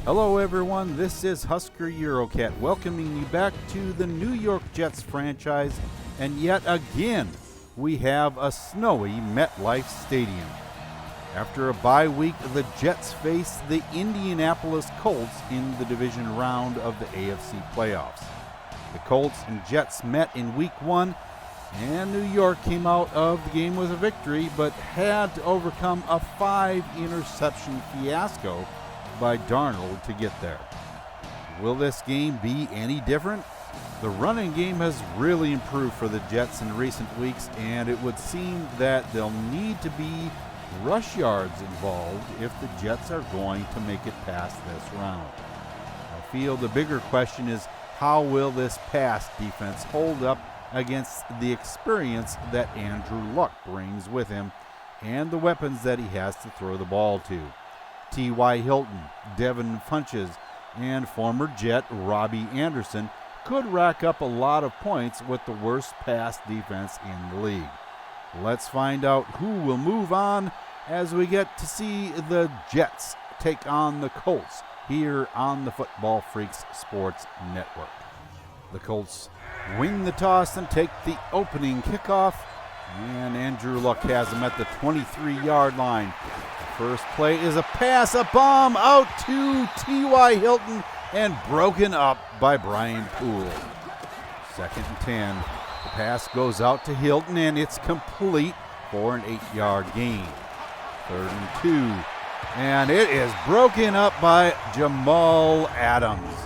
Hello everyone, this is Husker Eurocat welcoming you back to the New York Jets franchise, and yet again we have a snowy MetLife Stadium. After a bye week, the Jets face the Indianapolis Colts in the division round of the AFC playoffs. The Colts and Jets met in week 1, and New York came out of the game with a victory, but had to overcome a 5-interception fiasco by Darnold to get there. Will this game be any different? The running game has really improved for the Jets in recent weeks, and it would seem that there'll need to be rush yards involved if the Jets are going to make it past this round. I feel the bigger question is, how will this pass defense hold up against the experience that Andrew Luck brings with him and the weapons that he has to throw the ball to? T.Y. Hilton, Devin Funchess, and former Jet Robbie Anderson could rack up a lot of points with the worst pass defense in the league. Let's find out who will move on as we get to see the Jets take on the Colts here on the Football Freaks Sports Network. The Colts win the toss and take the opening kickoff, and Andrew Luck has them at the 23-yard line. First play is a pass, a bomb out to T.Y. Hilton and broken up by Brian Poole. 2nd and 10. The pass goes out to Hilton and it's complete for an 8-yard gain. 3rd and 2. And it is broken up by Jamal Adams.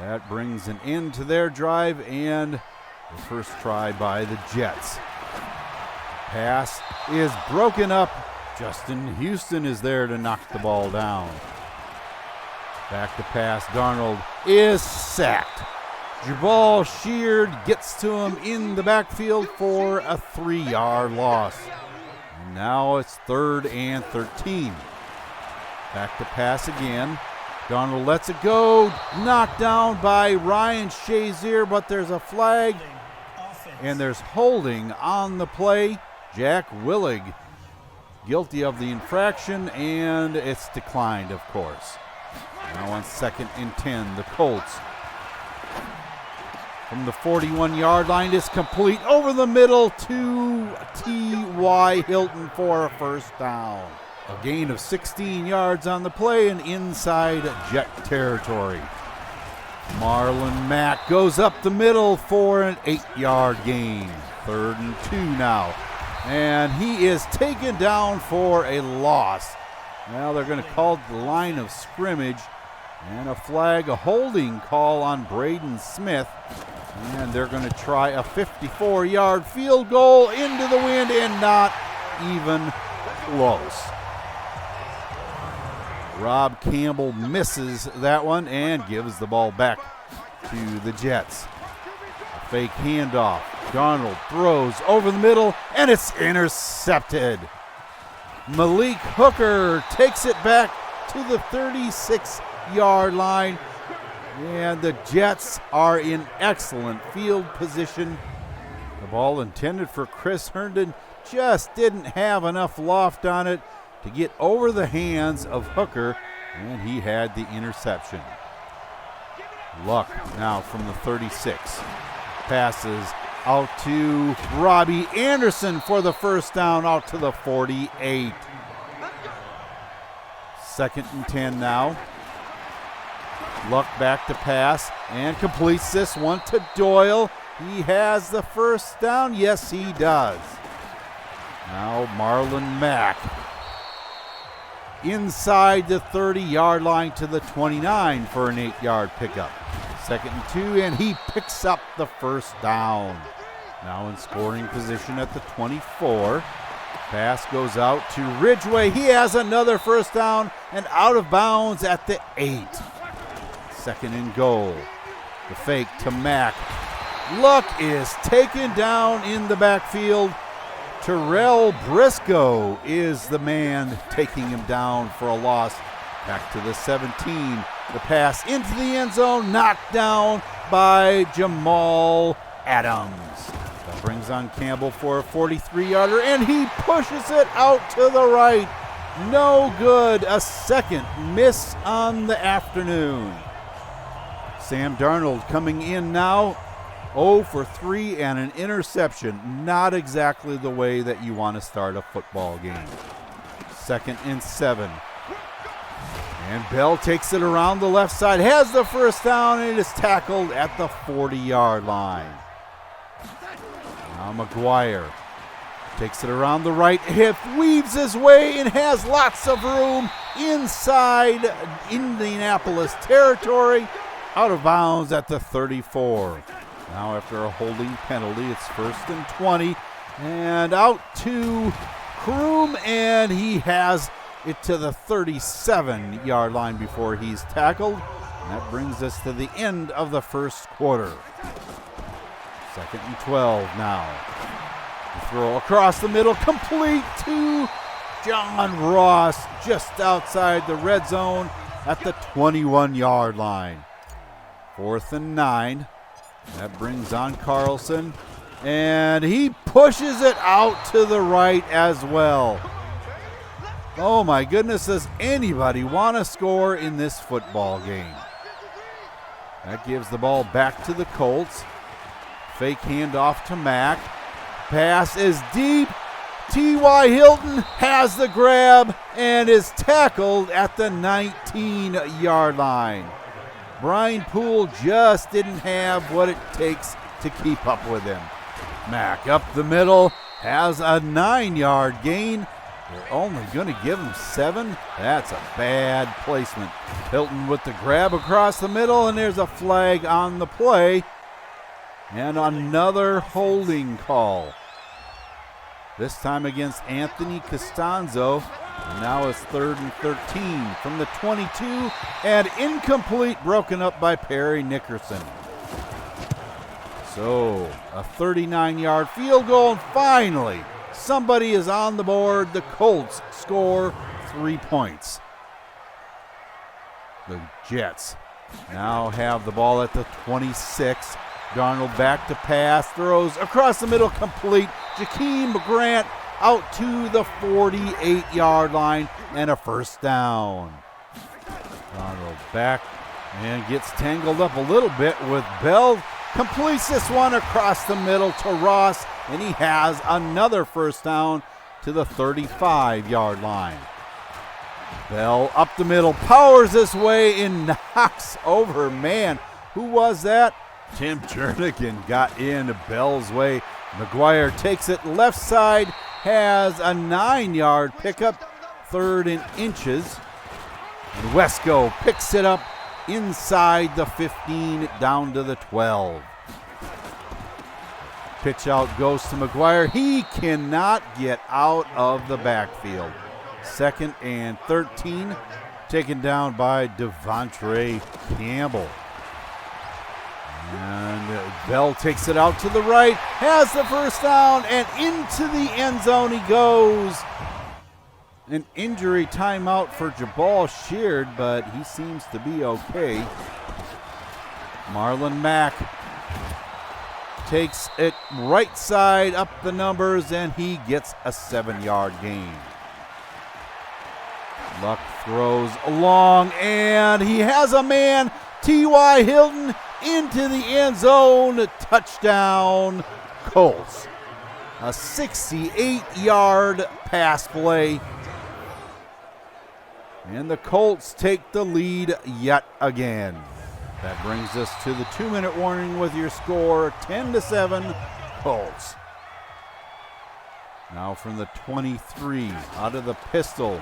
That brings an end to their drive and the first try by the Jets. Pass is broken up. Justin Houston is there to knock the ball down. Back to pass. Darnold is sacked. Jabal Sheard gets to him in the backfield for a 3-yard loss. And now it's 3rd and 13. Back to pass again. Darnold lets it go. Knocked down by Ryan Shazier, but there's a flag. And there's holding on the play. Jack Willig guilty of the infraction, and it's declined, of course. Now on 2nd and 10, the Colts from the 41-yard line is complete over the middle to T.Y. Hilton for a first down. A gain of 16 yards on the play and inside Jet territory. Marlon Mack goes up the middle for an 8-yard gain. 3rd and 2 now. And he is taken down for a loss. Now they're going to call the line of scrimmage and a flag, a holding call on Braden Smith. And they're going to try a 54-yard field goal into the wind and not even close. Rob Campbell misses that one and gives the ball back to the Jets. A fake handoff. Darnold throws over the middle, and it's intercepted. Malik Hooker takes it back to the 36-yard line, and the Jets are in excellent field position. The ball intended for Chris Herndon just didn't have enough loft on it to get over the hands of Hooker, and he had the interception. Luck now from the 36. Passes out to Robbie Anderson for the first down out to the 48. 2nd and 10 now. Luck back to pass and completes this one to Doyle. He has the first down. Yes, he does. Now Marlon Mack inside the 30-yard line to the 29 for an 8-yard pickup. 2nd and 2, and he picks up the first down. Now in scoring position at the 24. Pass goes out to Ridgeway. He has another first down and out of bounds at the 8. 2nd and goal. The fake to Mack. Luck is taken down in the backfield. Terrell Briscoe is the man taking him down for a loss. Back to the 17. The pass into the end zone, knocked down by Jamal Adams. That brings on Campbell for a 43-yarder, and he pushes it out to the right. No good. A second miss on the afternoon. Sam Darnold coming in now, 0 for 3 and an interception. Not exactly the way that you want to start a football game. 2nd and 7. And Bell takes it around the left side, has the first down, and it is tackled at the 40-yard line. Now McGuire takes it around the right hip, weaves his way, and has lots of room inside Indianapolis territory, out of bounds at the 34. Now after a holding penalty, it's 1st and 20, and out to Kroom, and he has it to the 37-yard line before he's tackled. And that brings us to the end of the first quarter. 2nd and 12 now. The throw across the middle, complete to John Ross, just outside the red zone at the 21-yard line. 4th and 9. That brings on Carlson, and he pushes it out to the right as well. Oh my goodness, does anybody want to score in this football game? That gives the ball back to the Colts. Fake handoff to Mack. Pass is deep. T.Y. Hilton has the grab and is tackled at the 19-yard line. Brian Poole just didn't have what it takes to keep up with him. Mack up the middle, has a 9-yard gain. They're only going to give him 7. That's a bad placement. Hilton with the grab across the middle, and there's a flag on the play. And another holding call. This time against Anthony Costanzo. And now it's 3rd and 13 from the 22, and incomplete, broken up by Perry Nickerson. So a 39-yard field goal, and finally somebody is on the board. The Colts score 3 points. The Jets now have the ball at the 26. Darnold back to pass, throws across the middle, complete. Jakeem Grant out to the 48-yard line, and a first down. Darnold back and gets tangled up a little bit with Bell. Completes this one across the middle to Ross, and he has another first down to the 35-yard line. Bell up the middle, powers this way and knocks over, man, who was that? Tim Jernigan got in Bell's way. McGuire takes it left side, has a 9-yard pickup, 3rd and inches. And Wesco picks it up inside the 15 down to the 12. Pitch out goes to McGuire. He cannot get out of the backfield. 2nd and 13, taken down by Devontre Campbell. And Bell takes it out to the right, has the first down, and into the end zone he goes. An injury timeout for Jabal Sheard, but he seems to be okay. Marlon Mack takes it right side up the numbers, and he gets a 7-yard gain. Luck throws long, and he has a man, T.Y. Hilton, into the end zone. Touchdown, Colts. A 68-yard pass play. And the Colts take the lead yet again. That brings us to the 2-minute warning with your score, 10-7, Colts. Now from the 23, out of the pistol.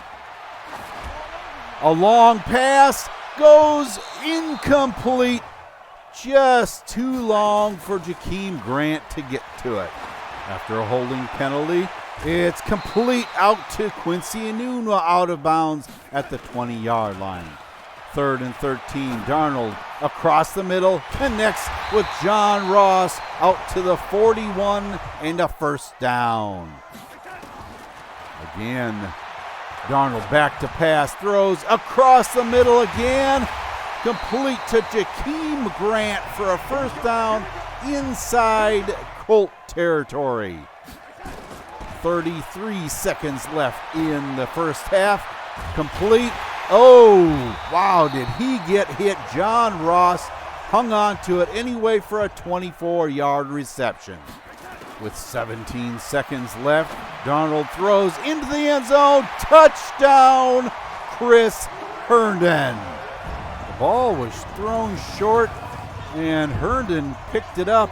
A long pass goes incomplete. Just too long for Jakeem Grant to get to it. After a holding penalty, it's complete out to Quincy Enunwa, out of bounds at the 20-yard line. 3rd and 13, Darnold across the middle, connects with John Ross out to the 41 and a first down. Again, Darnold back to pass, throws across the middle again, complete to Jakeem Grant for a first down inside Colt territory. 33 seconds left in the first half. Complete. Oh, wow, did he get hit? John Ross hung on to it anyway for a 24-yard reception. With 17 seconds left, Darnold throws into the end zone. Touchdown, Chris Herndon. The ball was thrown short, and Herndon picked it up.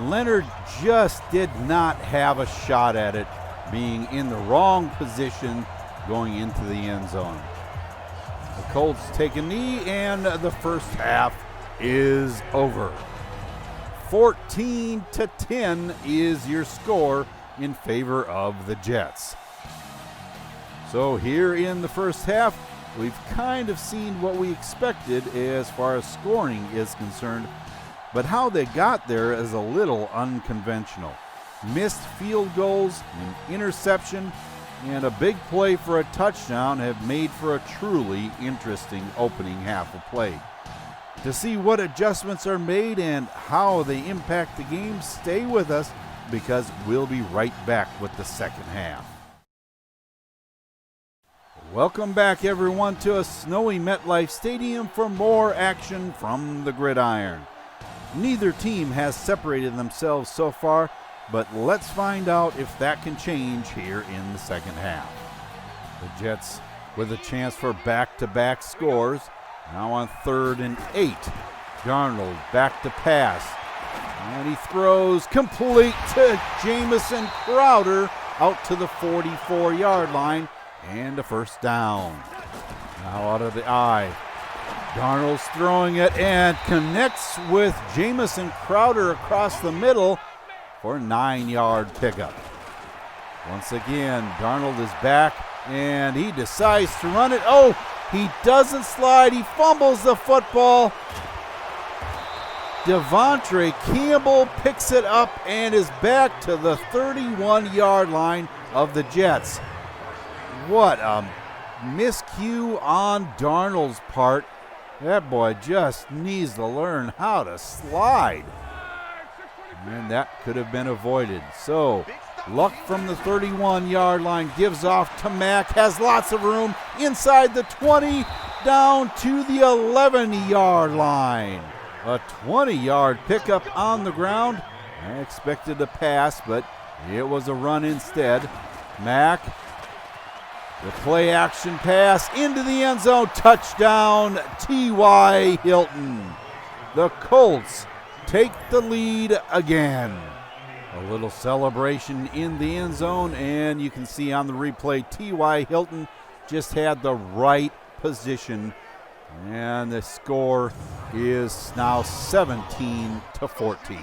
Leonard just did not have a shot at it, being in the wrong position going into the end zone. The Colts take a knee, and the first half is over. 14-10 is your score in favor of the Jets. So here in the first half, we've kind of seen what we expected as far as scoring is concerned, but how they got there is a little unconventional. Missed field goals, an interception, and a big play for a touchdown have made for a truly interesting opening half of play. To see what adjustments are made and how they impact the game, stay with us because we'll be right back with the second half. Welcome back, everyone, to a snowy MetLife Stadium for more action from the gridiron. Neither team has separated themselves so far, but let's find out if that can change here in the second half. The Jets with a chance for back-to-back scores. Now on 3rd and 8. Darnold back to pass. And he throws complete to Jamison Crowder out to the 44-yard line. And a first down. Now out of the eye. Darnold's throwing it and connects with Jamison Crowder across the middle for a 9-yard pickup. Once again, Darnold is back and he decides to run it. Oh, he doesn't slide. He fumbles the football. Devontre Campbell picks it up and is back to the 31-yard line of the Jets. What a miscue on Darnold's part. That boy just needs to learn how to slide. And that could have been avoided. So, Luck from the 31-yard line gives off to Mack. Has lots of room inside the 20, down to the 11-yard line. A 20-yard pickup on the ground. I expected a pass, but it was a run instead. Mack, the play action pass into the end zone. Touchdown, T.Y. Hilton. The Colts take the lead again. A little celebration in the end zone, and you can see on the replay T.Y. Hilton just had the right position, and the score is now 17-14.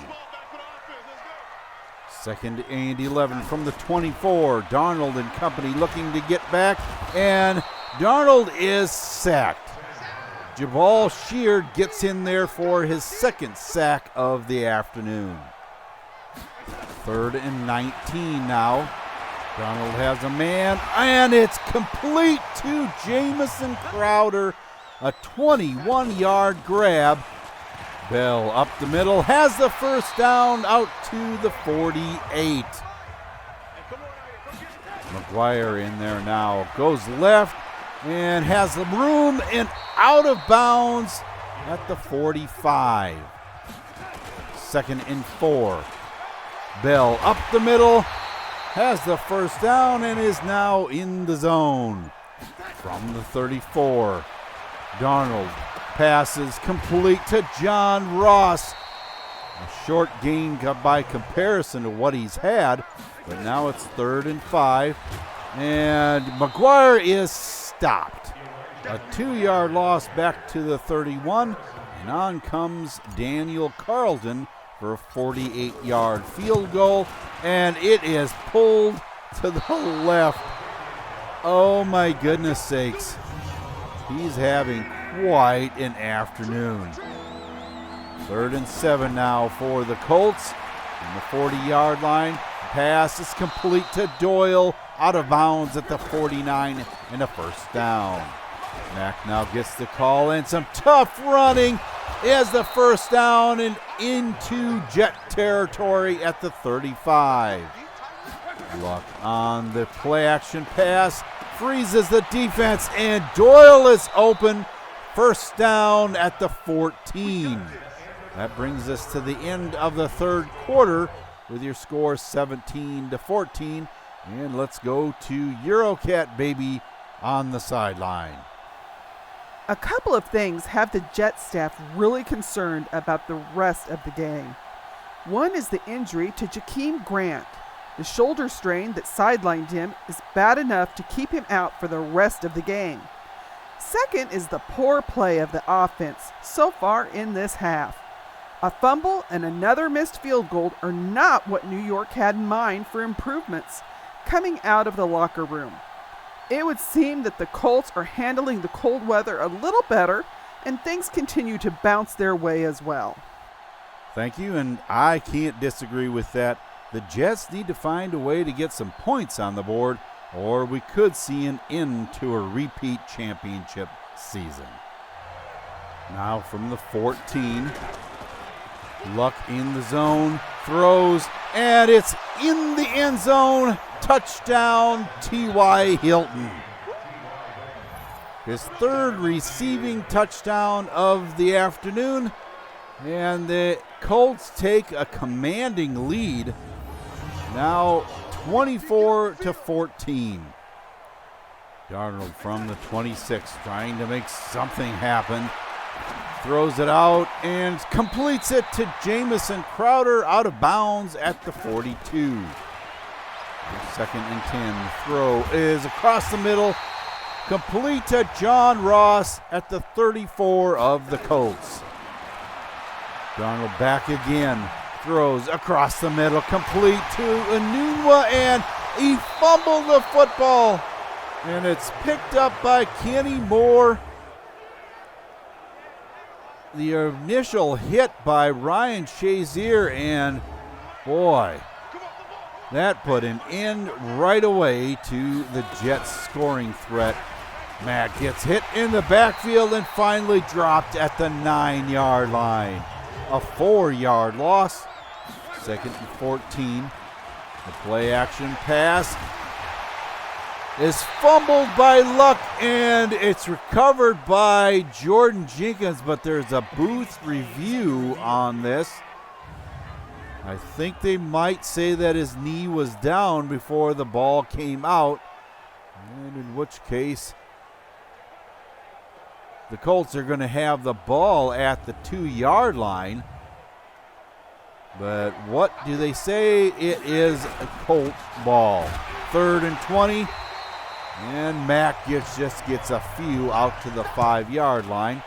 Second and 11 from the 24. Darnold and company looking to get back, and Darnold is sacked. Jabal Sheard gets in there for his second sack of the afternoon. 3rd and 19 now. Darnold has a man, and it's complete to Jamison Crowder. A 21-yard grab. Bell up the middle, has the first down out to the 48. McGuire in there now, goes left and has the room and out of bounds at the 45. 2nd and 4. Bell up the middle, has the first down and is now in the zone. From the 34, Darnold passes complete to John Ross. A short gain by comparison to what he's had, but now it's 3rd and 5. And McGuire is stopped. A 2-yard loss back to the 31. And on comes Daniel Carlton for a 48-yard field goal. And it is pulled to the left. Oh my goodness sakes. He's having quite an afternoon. 3rd and 7 now for the Colts. On the 40-yard line, pass is complete to Doyle, out of bounds at the 49 and a first down. Mack now gets the call and some tough running as the first down and into Jet territory at the 35. Luck on the play action pass, freezes the defense, and Doyle is open. First down at the 14. That brings us to the end of the third quarter with your score 17-14. And let's go to Eurocat baby on the sideline. A couple of things have the Jets staff really concerned about the rest of the game. One is the injury to Jakeem Grant. The shoulder strain that sidelined him is bad enough to keep him out for the rest of the game. Second is the poor play of the offense so far in this half. A fumble and another missed field goal are not what New York had in mind for improvements coming out of the locker room. It would seem that the Colts are handling the cold weather a little better, and things continue to bounce their way as well. Thank you, and I can't disagree with that. The Jets need to find a way to get some points on the board, or we could see an end to a repeat championship season. Now from the 14, Luck in the zone, throws, and it's in the end zone. Touchdown, T.Y. Hilton. His third receiving touchdown of the afternoon, and the Colts take a commanding lead, now 24-14. Darnold from the 26, trying to make something happen. Throws it out and completes it to Jamison Crowder out of bounds at the 42. Second and 10. Throw is across the middle, complete to John Ross at the 34 of the Colts. Darnold back again. Throws across the middle, complete to Enunwa, and he fumbled the football. And it's picked up by Kenny Moore. The initial hit by Ryan Shazier, and boy, that put an end right away to the Jets' scoring threat. Mack gets hit in the backfield and finally dropped at the 9-yard line. A 4-yard loss. Second and 14. The play action pass is fumbled by Luck, and it's recovered by Jordan Jenkins, but there's a booth review on this. I think they might say that his knee was down before the ball came out, and in which case the Colts are going to have the ball at the 2-yard line. But what do they say? It is a Colt ball. 3rd and 20. And Mack just gets a few out to the 5-yard line.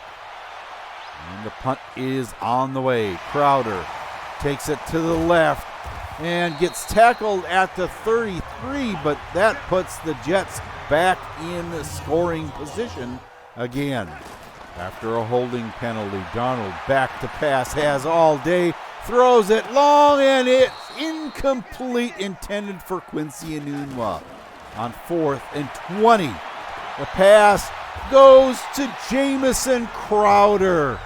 And the punt is on the way. Crowder takes it to the left and gets tackled at the 33, but that puts the Jets back in scoring position again. After a holding penalty, Darnold back to pass, has all day, throws it long, and it's incomplete, intended for Quincy Enunwa. On 4th and 20, the pass goes to Jamison Crowder.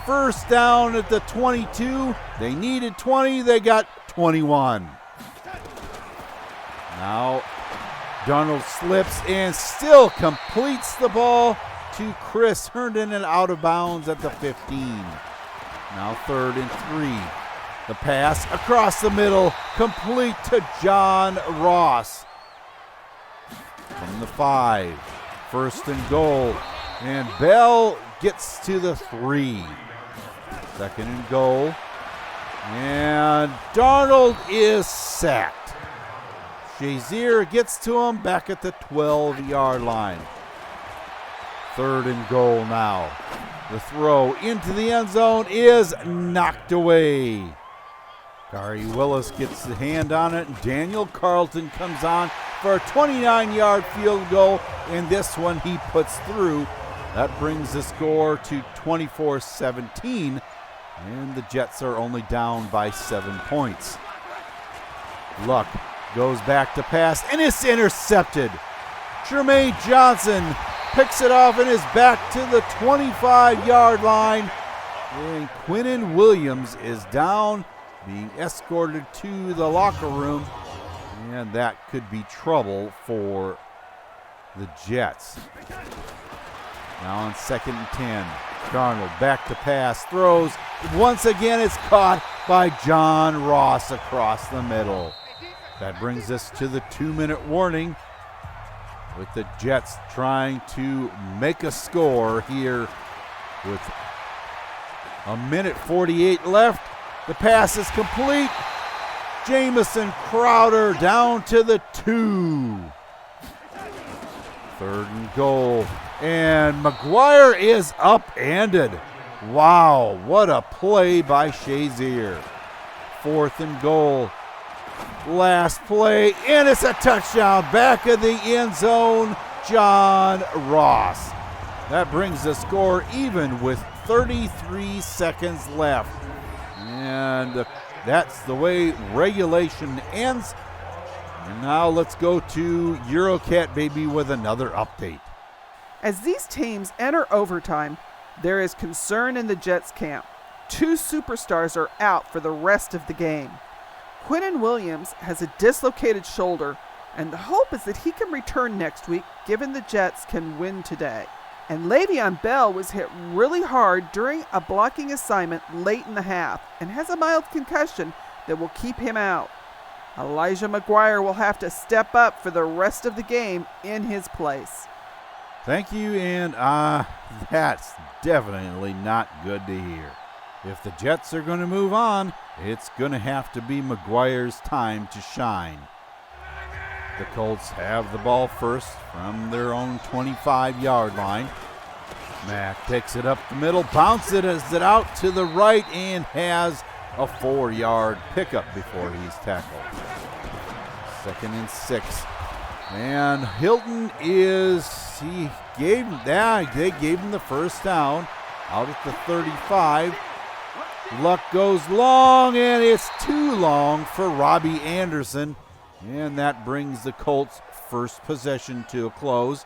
First down at the 22. They needed 20. They got 21. Now Darnold slips and still completes the ball to Chris Herndon and out of bounds at the 15. Now 3rd and 3. The pass across the middle, complete to John Ross. From the 5, 1st and goal, and Bell gets to the 3. 2nd and goal, and Darnold is sacked. Shazier gets to him back at the 12-yard line. 3rd and goal now. The throw into the end zone is knocked away. Gary Willis gets the hand on it, and Daniel Carlton comes on for a 29-yard field goal, and this one he puts through. That brings the score to 24-17, and the Jets are only down by 7 points. Luck goes back to pass, and it's intercepted. Jermaine Johnson picks it off and is back to the 25-yard line, and Quinnen Williams is down, being escorted to the locker room. And that could be trouble for the Jets. Now on 2nd and 10. Darnold back to pass, throws. Once again, it's caught by John Ross across the middle. That brings us to the 2-minute warning, with the Jets trying to make a score here with a minute 48 left. The pass is complete. Jamison Crowder down to the 2. 3rd and goal. And McGuire is upended. Wow, what a play by Shazier. 4th and goal. Last play, and it's a touchdown. Back of the end zone, John Ross. That brings the score even with 33 seconds left. And that's the way regulation ends. And now let's go to Eurocat, baby, with another update. As these teams enter overtime, there is concern in the Jets camp. 2 superstars are out for the rest of the game. Quinnen Williams has a dislocated shoulder, and the hope is that he can return next week given the Jets can win today. And Le'Veon Bell was hit really hard during a blocking assignment late in the half and has a mild concussion that will keep him out. Elijah McGuire will have to step up for the rest of the game in his place. Thank you, and that's definitely not good to hear. If the Jets are going to move on, it's going to have to be McGuire's time to shine. The Colts have the ball first from their own 25-yard line. Mack takes it up the middle, bounces it out to the right, and has a 4-yard pickup before he's tackled. 2nd and 6. And Hilton they gave him the first down out at the 35. Luck goes long, and it's too long for Robbie Anderson. And that brings the Colts' first possession to a close.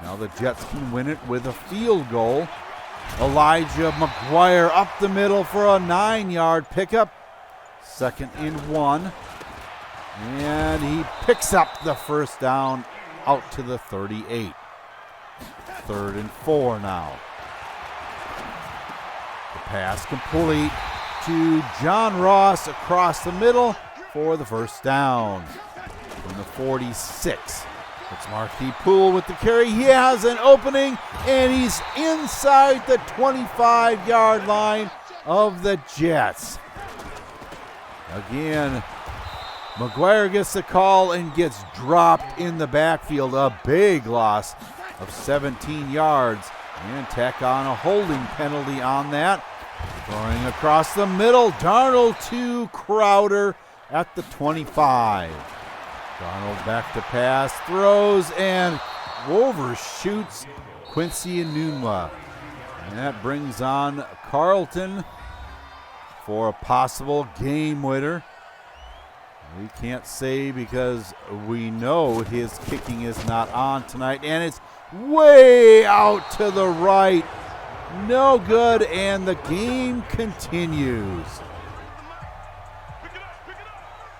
Now the Jets can win it with a field goal. Elijah McGuire up the middle for a 9-yard pickup. 2nd and 1. And he picks up the first down out to the 38. 3rd and 4 now. The pass complete to John Ross across the middle for the first down. From the 46. It's Marquis Poole with the carry. He has an opening, and he's inside the 25-yard line of the Jets. Again, McGuire gets the call and gets dropped in the backfield. A big loss of 17 yards. And tack on a holding penalty on that. Throwing across the middle. Darnold to Crowder at the 25. Darnold back to pass, throws, and overshoots Quincy Enunwa. And that brings on Carlton for a possible game winner. We can't say because we know his kicking is not on tonight. And it's way out to the right. No good, and the game continues.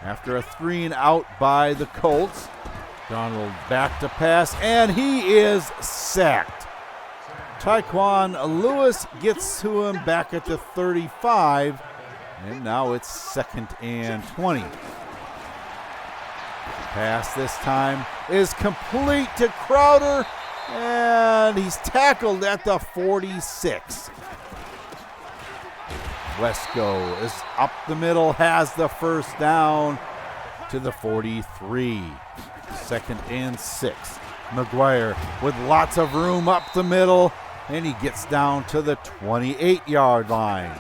After a 3-and-out by the Colts, Darnold back to pass, and he is sacked. Tyquan Lewis gets to him back at the 35, and now it's 2nd and 20. Pass this time is complete to Crowder, and he's tackled at the 46. Wesco is up the middle, has the first down to the 43. 2nd and 6. McGuire with lots of room up the middle, and he gets down to the 28-yard line.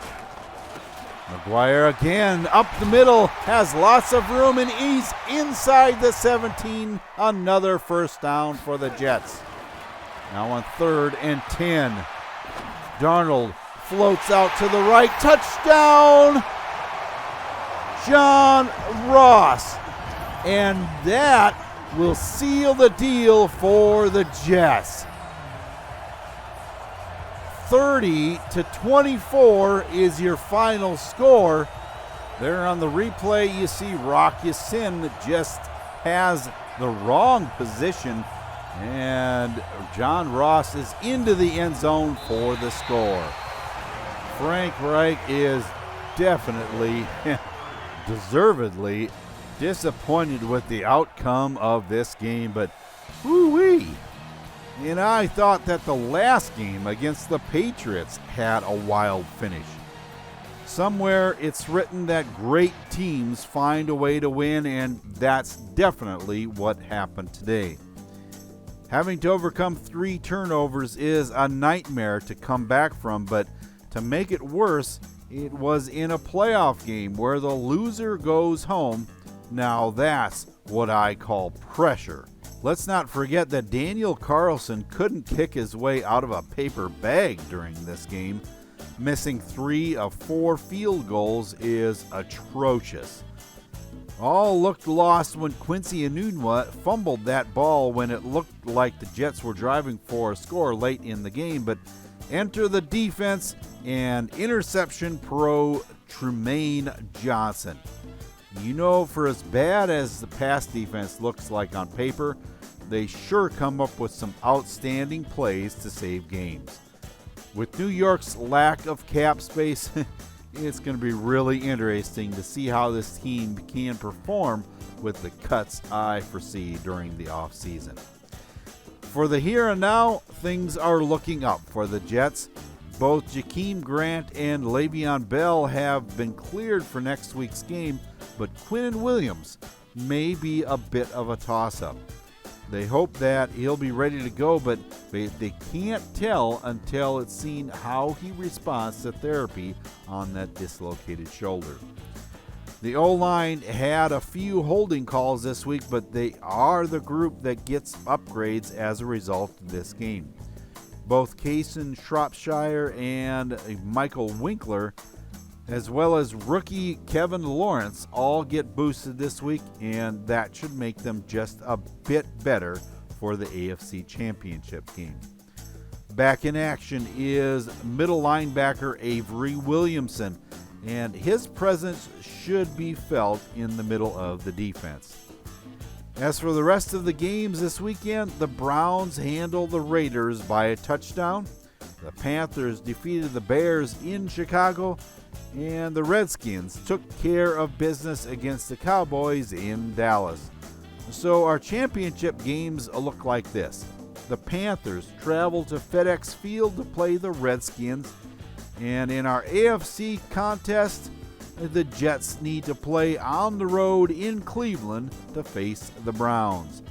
McGuire again up the middle, has lots of room, and he's inside the 17. Another first down for the Jets. Now on 3rd and 10. Darnold floats out to the right. Touchdown, John Ross. And that will seal the deal for the Jets. 30-24 is your final score. There on the replay, you see Rock Ya-Sin just has the wrong position, and John Ross is into the end zone for the score. Frank Reich is definitely, deservedly disappointed with the outcome of this game, but whoo-wee. And I thought that the last game against the Patriots had a wild finish. Somewhere it's written that great teams find a way to win, and that's definitely what happened today. Having to overcome 3 turnovers is a nightmare to come back from, but to make it worse, it was in a playoff game where the loser goes home. Now that's what I call pressure. Let's not forget that Daniel Carlson couldn't kick his way out of a paper bag during this game. Missing 3 of 4 field goals is atrocious. All looked lost when Quincy Enunwa fumbled that ball when it looked like the Jets were driving for a score late in the game, but enter the defense and interception pro Trumaine Johnson. You know, for as bad as the pass defense looks like on paper, they sure come up with some outstanding plays to save games. With New York's lack of cap space, it's going to be really interesting to see how this team can perform with the cuts I foresee during the offseason. For the here and now, things are looking up for the Jets. Both Jakeem Grant and Le'Veon Bell have been cleared for next week's game, but Quinnen Williams may be a bit of a toss-up. They hope that he'll be ready to go, but they can't tell until it's seen how he responds to therapy on that dislocated shoulder. The O-line had a few holding calls this week, but they are the group that gets upgrades as a result of this game. Both Kason Shropshire and Michael Winkler, as well as rookie Kevin Lawrence, all get boosted this week, and that should make them just a bit better for the AFC Championship game. Back in action is middle linebacker Avery Williamson, and his presence should be felt in the middle of the defense. As for the rest of the games this weekend, the Browns handle the Raiders by a touchdown, the Panthers defeated the Bears in Chicago, and the Redskins took care of business against the Cowboys in Dallas. So our championship games look like this. The Panthers travel to FedEx Field to play the Redskins, and in our AFC contest, the Jets need to play on the road in Cleveland to face the Browns.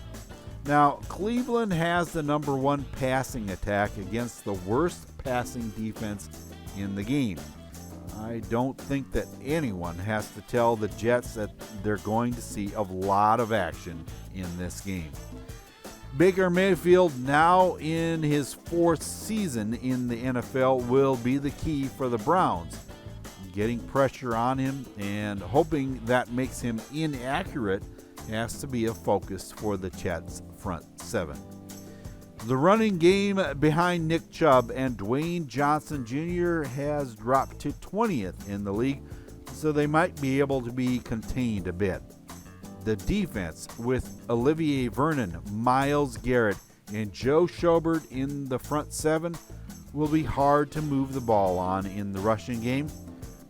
Now, Cleveland has the number 1 passing attack against the worst passing defense in the game. I don't think that anyone has to tell the Jets that they're going to see a lot of action in this game. Baker Mayfield, now in his 4th season in the NFL, will be the key for the Browns. Getting pressure on him and hoping that makes him inaccurate has to be a focus for the Jets' front 7. The running game behind Nick Chubb and Dwayne Johnson Jr. has dropped to 20th in the league, so they might be able to be contained a bit. The defense with Olivier Vernon, Myles Garrett, and Joe Schobert in the front 7 will be hard to move the ball on in the rushing game.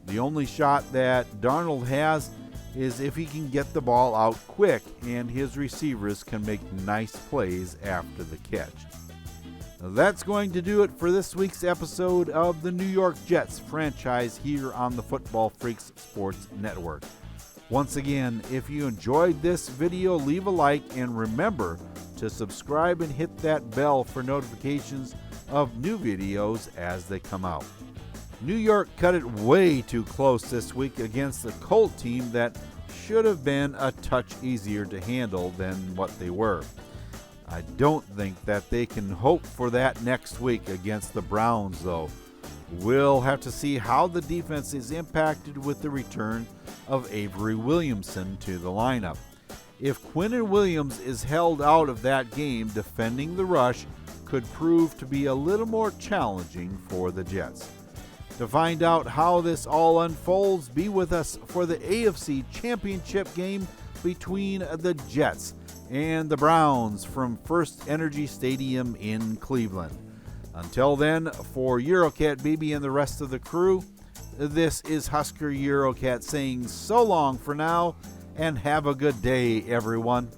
The only shot that Darnold has is if he can get the ball out quick and his receivers can make nice plays after the catch. Now that's going to do it for this week's episode of the New York Jets franchise here on the Football Freaks Sports Network. Once again, if you enjoyed this video, leave a like and remember to subscribe and hit that bell for notifications of new videos as they come out. New York cut it way too close this week against the Colt team that should have been a touch easier to handle than what they were. I don't think that they can hope for that next week against the Browns, though. We'll have to see how the defense is impacted with the return of Avery Williamson to the lineup. If Quinnen Williams is held out of that game, defending the rush could prove to be a little more challenging for the Jets. To find out how this all unfolds, be with us for the AFC Championship game between the Jets and the Browns from First Energy Stadium in Cleveland. Until then, for Eurocat Baby and the rest of the crew, this is Husker Eurocat saying so long for now, and have a good day, everyone.